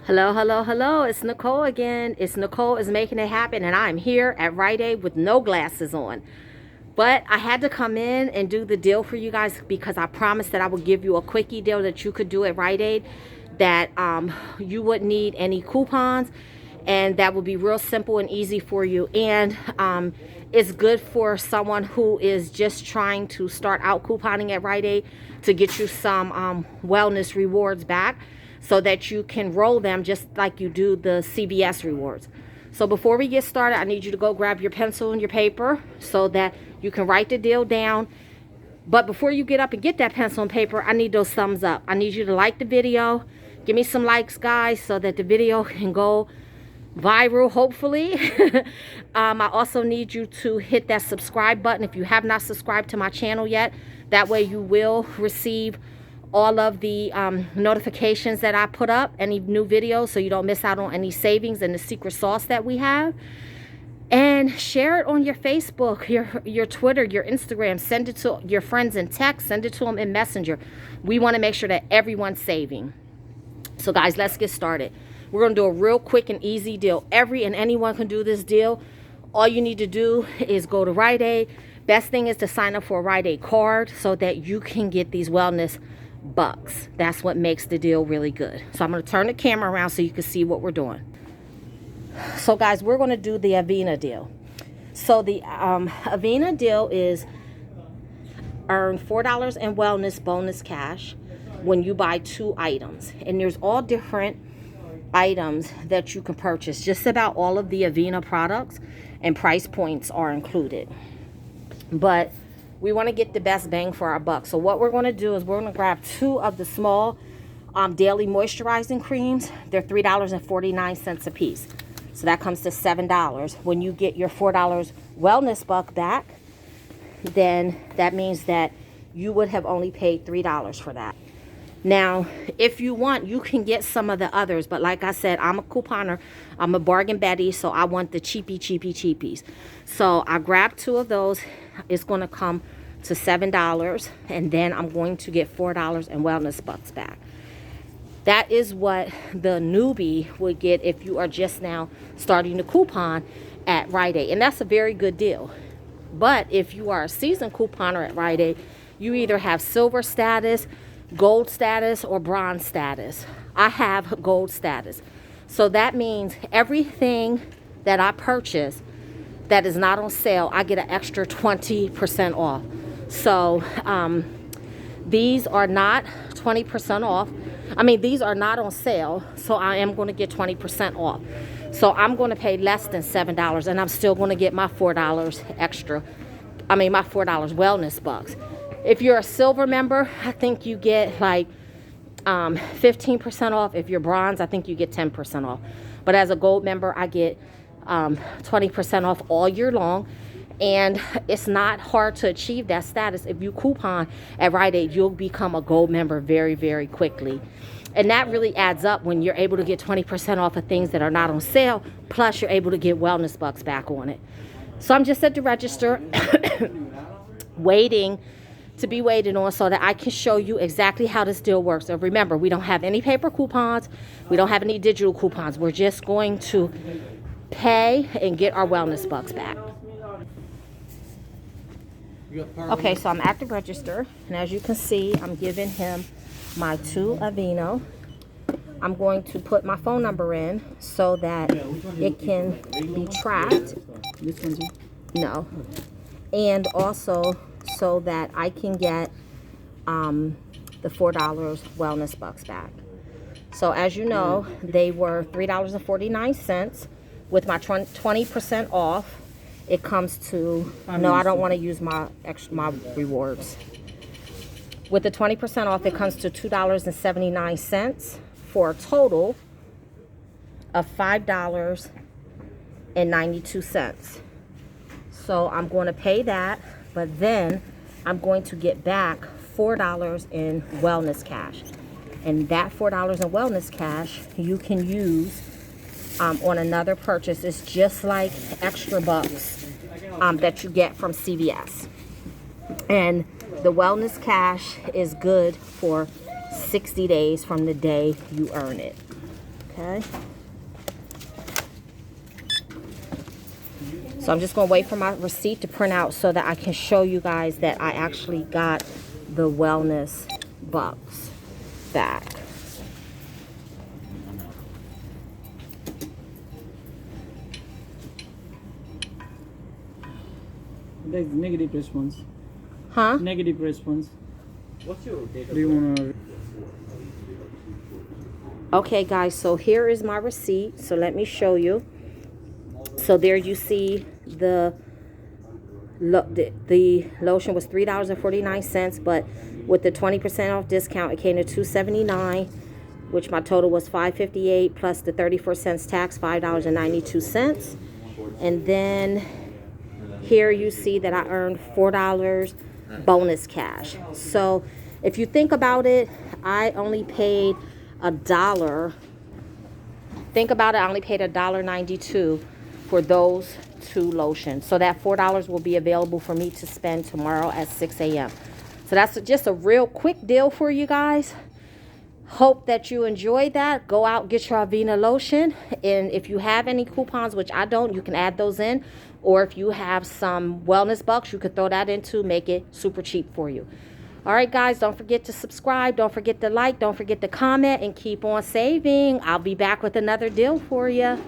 Hello, hello, hello. It's Nicole again. It's Nicole is making it happen, and I'm here at Rite Aid with no glasses on. But I had to come in and do the deal for you guys because I promised that I would give you a quickie deal that you could do at Rite Aid, that you wouldn't need any coupons, and that would be real simple and easy for you. And it's good for someone who is just trying to start out couponing at Rite Aid to get you some wellness rewards back, so that you can roll them just like you do the CVS rewards. So before we get started, I need you to go grab your pencil and your paper so that you can write the deal down. But before you get up and get that pencil and paper, I need those thumbs up. I need you to like the video. Give me some likes, guys, so that the video can go viral, hopefully. I also need you to hit that subscribe button if you have not subscribed to my channel yet. That way you will receive all of the notifications that I put up, any new videos, so you don't miss out on any savings and the secret sauce that we have. And share it on your Facebook, your Twitter, your Instagram. Send it to your friends in text. Send it to them in Messenger. We want to make sure that everyone's saving. So guys, let's get started. We're going to do a real quick and easy deal. Every and anyone can do this deal. All you need to do is go to Rite Aid. Best thing is to sign up for a Rite Aid card so that you can get these wellness bucks. That's what makes the deal really good. So I'm going to turn the camera around so you can see what we're doing. So guys, we're going to do the Aveeno deal. So the Aveeno deal is earn $4 in wellness bonus cash when you buy 2 items. And there's all different items that you can purchase. Just about all of the Aveeno products and price points are included. But we want to get the best bang for our buck. So what we're going to do is we're going to grab 2 of the small daily moisturizing creams. They're $3.49 a piece. So that comes to $7. When you get your $4 wellness buck back, then that means that you would have only paid $3 for that. Now, if you want, you can get some of the others. But like I said, I'm a couponer. I'm a bargain Betty, so I want the cheapies. So I grabbed 2 of those. It's going to come to $7. And then I'm going to get $4 in wellness bucks back. That is what the newbie would get if you are just now starting to coupon at Rite Aid. And that's a very good deal. But if you are a seasoned couponer at Rite Aid, you either have silver status, gold status, or bronze status. I have gold status. So that means everything that I purchase that is not on sale, I get an extra 20% off. So these are not 20% off. I mean, these are not on sale, so I am going to get 20% off. So I'm going to pay less than $7, and I'm still going to get my $4 extra. I mean, my $4 wellness bucks. If you're a silver member, I think you get like 15% off. If you're bronze, I think you get 10% off. But as a gold member, I get 20% off all year long. And it's not hard to achieve that status. If you coupon at Rite Aid, you'll become a gold member very, very quickly. And that really adds up when you're able to get 20% off of things that are not on sale, plus you're able to get wellness bucks back on it. So I'm just at the register waiting to be waited on so that I can show you exactly how this deal works. So remember, we don't have any paper coupons. We don't have any digital coupons. We're just going to pay and get our wellness bucks back. Okay, so I'm at the register, and as you can see, I'm giving him my 2 Aveeno. I'm going to put my phone number in so that it can be tracked. This one's No. And also so that I can get the $4 wellness bucks back. So as you know, they were $3.49. With my 20% off, it comes to, no, I don't want to use my rewards. With the 20% off, it comes to $2.79 for a total of $5.92. So I'm going to pay that, but then I'm going to get back $4 in wellness cash. And that $4 in wellness cash you can use on another purchase. It's just like extra bucks that you get from CVS. And the wellness cash is good for 60 days from the day you earn it. Okay. So I'm just going to wait for my receipt to print out so that I can show you guys that I actually got the wellness bucks back. Like negative response. Huh? Negative response. What's your data? Do you want to? Okay, guys, so here is my receipt. So let me show you. So there you see the lotion was $3.49, but with the 20% off discount, it came to $2.79, which my total was $5.58 plus the 34 cents tax, $5.92. And then here you see that I earned $4 bonus cash. So if you think about it, I only paid $1. Think about it, I only paid $1.92 for those 2 lotions. So that $4 will be available for me to spend tomorrow at 6 a.m. So that's just a real quick deal for you guys. Hope that you enjoyed that. Go out, get your Aveeno lotion. And if you have any coupons, which I don't, you can add those in. Or if you have some wellness bucks, you could throw that in to make it super cheap for you. All right, guys, don't forget to subscribe. Don't forget to like. Don't forget to comment and keep on saving. I'll be back with another deal for you.